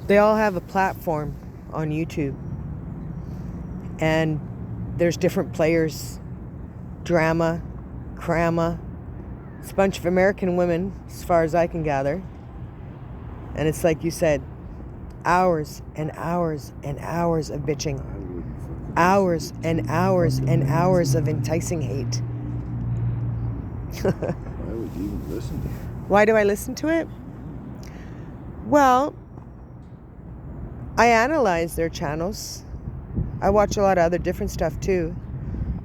They all have a platform on YouTube. And there's different players. Drama, Crama. It's a bunch of American women, as far as I can gather. And it's like you said, hours and hours and hours of bitching. Hours and hours and hours of enticing hate. Why would you even listen to it? Why do I listen to it? Well, I analyze their channels. I watch a lot of other different stuff too.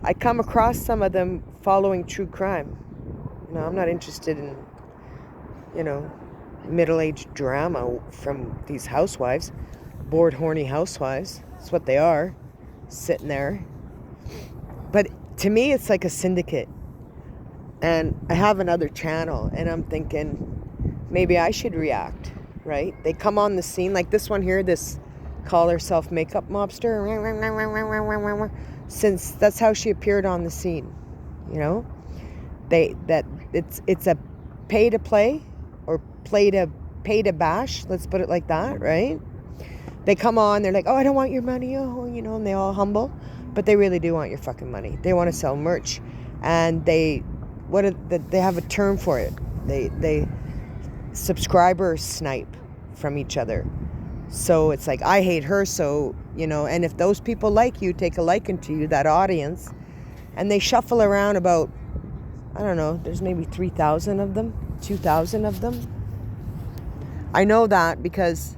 I come across some of them following true crime. You know, I'm not interested in, middle-aged drama from these housewives. Bored, horny housewives. That's what they are. Sitting there. But to me, it's like a syndicate. And I have another channel, and I'm thinking maybe I should react, right? They come on the scene, like this one here, this call herself makeup mobster. Since that's how she appeared on the scene, it's a pay to play or pay to bash. Let's put it like that, right? They come on, they're like, oh, I don't want your money, and they all humble, but they really do want your fucking money. They want to sell merch, and they have a term for it. They subscriber snipe from each other. So it's like, I hate her, so, and if those people like you, take a liking to you, that audience, and they shuffle around about, I don't know, there's maybe 3,000 of them, 2,000 of them. I know that because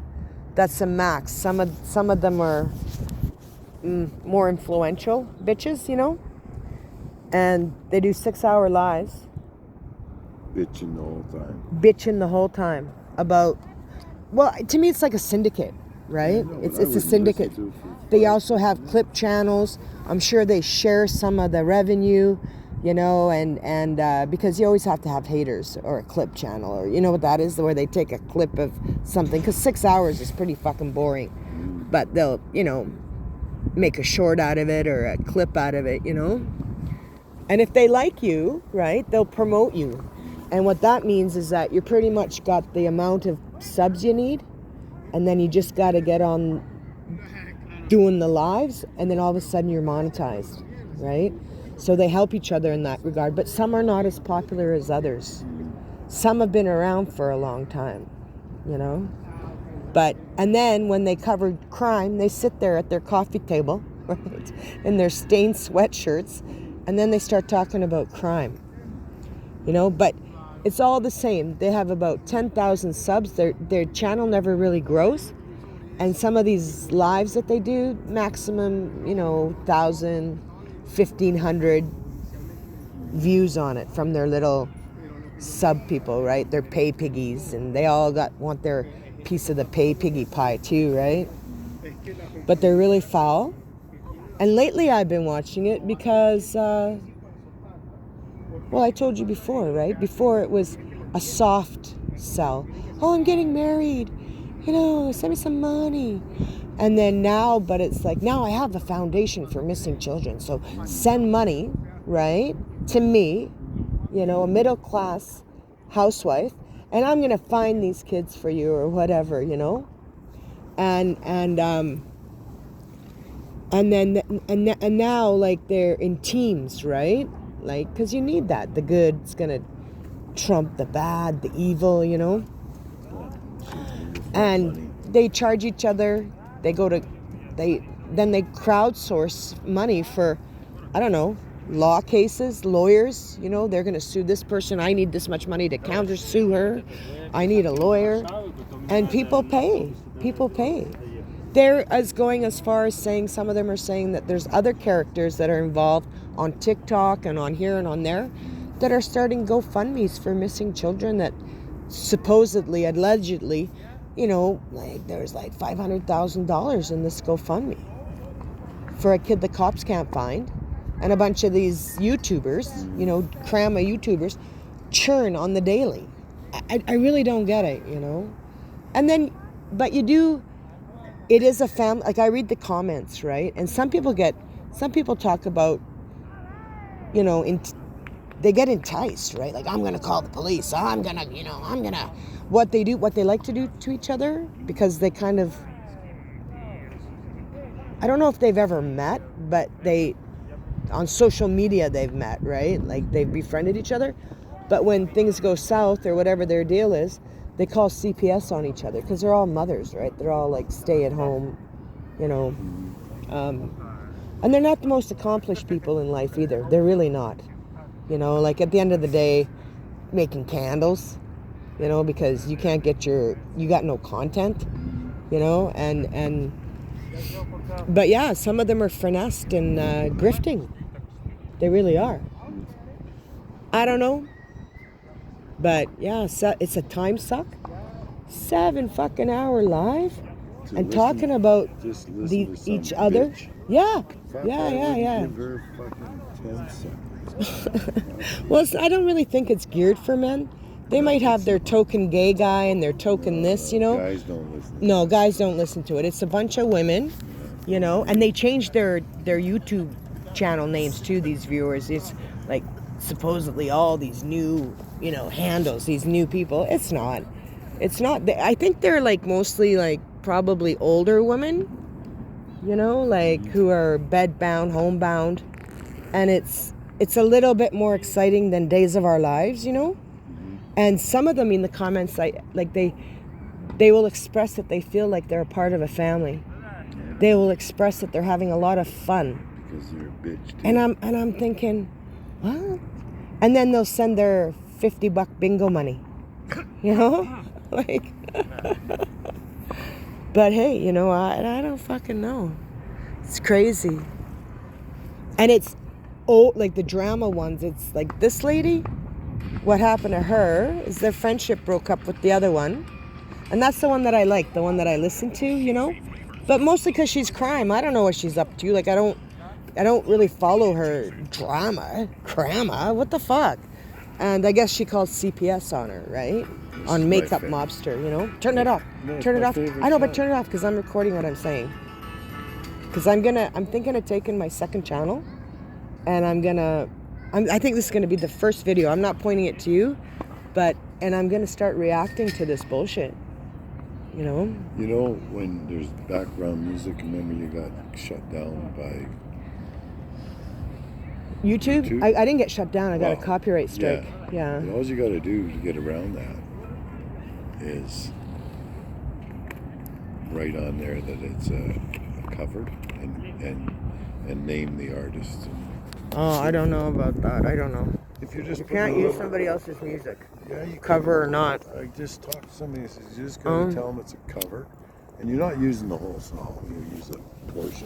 that's the max. Some of them are more influential bitches, and they do 6-hour lives. Bitching the whole time. Bitching the whole time about, well, to me it's like a syndicate, right? Yeah, it's a syndicate. They also have clip channels. I'm sure they share some of the revenue, and because you always have to have haters or a clip channel, or you know what that is, where they take a clip of something, because 6 hours is pretty fucking boring, but they'll make a short out of it or a clip out of it, and if they like you, right, they'll promote you. And what that means is that you pretty much got the amount of subs you need, and then you just got to get on doing the lives, and then all of a sudden you're monetized, right? So they help each other in that regard, but some are not as popular as others. Some have been around for a long time, and then when they cover crime, they sit there at their coffee table, right, in their stained sweatshirts, and then they start talking about crime, but it's all the same. They have about 10,000 subs. Their channel never really grows. And some of these lives that they do, maximum, 1,000, 1,500 views on it from their little sub people, right? They're pay piggies, and they all want their piece of the pay piggy pie too, right? But they're really foul. And lately I've been watching it because... well, I told you before, right? Before it was a soft sell. Oh, I'm getting married. Send me some money. And then now, but it's like, now I have a foundation for missing children. So send money, right, to me, a middle-class housewife, and I'm going to find these kids for you or whatever, And now, like, they're in teams, right? Like, because you need that. The good's going to trump the bad, the evil, And they charge each other. They crowdsource money for, I don't know, law cases, lawyers. They're going to sue this person. I need this much money to counter-sue her. I need a lawyer. And people pay. They're going as far as saying, some of them are saying that there's other characters that are involved on TikTok and on here and on there that are starting GoFundMes for missing children that supposedly, allegedly, like there's like $500,000 in this GoFundMe for a kid the cops can't find. And a bunch of these YouTubers, Crama YouTubers, churn on the daily. I really don't get it, And then, but you do... It is a family. Like, I read the comments, right? And some people talk about, they get enticed, right? Like, I'm gonna call the police. I'm gonna. What they do, what they like to do to each other, because they kind of. I don't know if they've ever met, but on social media they've met, right? Like, they've befriended each other. But when things go south or whatever their deal is, they call CPS on each other because they're all mothers, right? They're all like stay at home, you know. And they're not the most accomplished people in life either. They're really not. You know, like at the end of the day, making candles, you know, because you can't get you got no content, you know, but yeah, some of them are finessed and grifting. They really are. I don't know. But yeah, so it's a time suck. 7 fucking hour live and talking about each other. Bitch. Yeah. Fuck, Yeah. I would give her fucking 10 seconds. Well, I don't really think it's geared for men. They might have their token gay guy and their token this, you know. Guys don't listen. No, guys don't listen to it. It's a bunch of women, you know, and they changed their YouTube channel names to these viewers. It's like supposedly all these new, you know, handles, these new people. It's not. I think they're like mostly like probably older women, you know, like who are bedbound, homebound, and it's a little bit more exciting than Days of Our Lives, you know. And some of them in the comments, they will express that they feel like they're a part of a family. They will express that they're having a lot of fun. Because they're a bitch too. And I'm thinking, what? And then they'll send their $50 bingo money, you know, like. But hey, you know, I don't fucking know. It's crazy. And it's like the drama ones. It's like this lady. What happened to her is their friendship broke up with the other one, and that's the one that I like, the one that I listen to, you know. But mostly because she's crime. I don't know what she's up to. Like I don't really follow her drama. What the fuck? And I guess she called CPS on her, right? On Makeup Mobster, you know? Turn it off. Turn it off. I know, but turn it off because I'm recording what I'm saying. Because I'm thinking of taking my second channel, and I think this is going to be the first video. I'm not pointing it to you, and I'm going to start reacting to this bullshit, you know? You know, when there's background music, remember you got shut down by YouTube? I didn't get shut down. I got a copyright strike. Yeah. All you got to do to get around that is write on there that it's a cover and name the artist. Oh, I don't know about that. I don't know. If you just can't use somebody else's music. Yeah, you cover or not. I just talked to somebody who says you just got to tell them it's a cover, and you're not using the whole song. You use a portion.